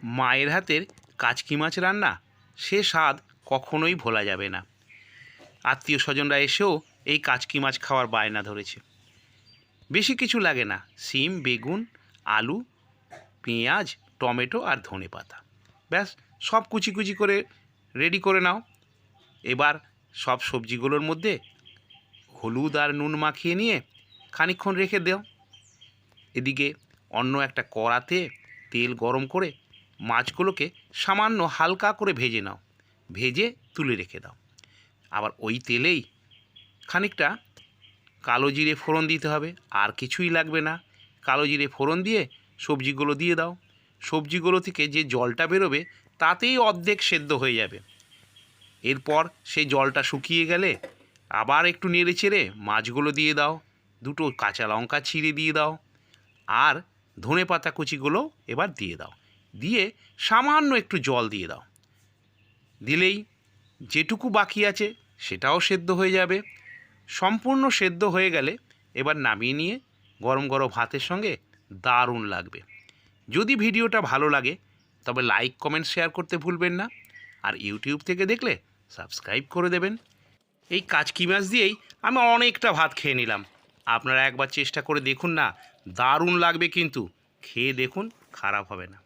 মায়ের হাতের কাচকি মাছ রান্না সে স্বাদ কখনোই ভোলা যাবে না। আত্মীয় স্বজনরা এসেও এই কাচকি মাছ খাওয়ার বায়না ধরেছে। বেশি কিছু লাগে না, শিম, বেগুন, আলু, পেঁয়াজ, টমেটো আর ধনেপাতা, ব্যাস সব কুচি কুচি করে রেডি করে নাও। এবার সব সবজিগুলোর মধ্যে হলুদ আর নুন মাখিয়ে নিয়ে খানিকক্ষণ রেখে দাও। এদিকে অন্য একটা কড়াতে তেল গরম করে মাছগুলোকে সামান্য হালকা করে ভেজে নাও, ভেজে তুলে রেখে দাও। আবার ওই তেলেই খানিকটা কালো জিরে ফোড়ন দিতে হবে, আর কিছুই লাগবে না। কালো জিরে ফোড়ন দিয়ে সবজিগুলো দিয়ে দাও। সবজিগুলো থেকে যে জলটা বেরোবে তাতেই অর্ধেক সেদ্ধ হয়ে যাবে। এরপর সেই জলটা শুকিয়ে গেলে আবার একটু নেড়ে চেড়ে মাছগুলো দিয়ে দাও, দুটো কাঁচা লঙ্কা ছিঁড়ে দিয়ে দাও, আর ধনেপাতা কুচিগুলো এবার দিয়ে দাও। দিয়ে সামান্য একটু জল দিয়ে দাও। দিলেই যেটুকু বাকি আছে সেটাও সেদ্ধ হয়ে যাবে। সম্পূর্ণ সেদ্ধ হয়ে গেলে এবার নামিয়ে নিয়ে গরম গরম ভাতের সঙ্গে দারুণ লাগবে। যদি ভিডিওটা ভালো লাগে তবে লাইক, কমেন্ট, শেয়ার করতে ভুলবেন না। আর ইউটিউব থেকে দেখলে সাবস্ক্রাইব করে দেবেন। এই কাচকি মাছ দিয়েই আমি অনেকটা ভাত খেয়ে নিলাম। আপনারা একবার চেষ্টা করে দেখুন না, দারুণ লাগবে কিন্তু। খেয়ে দেখুন, খারাপ হবে না।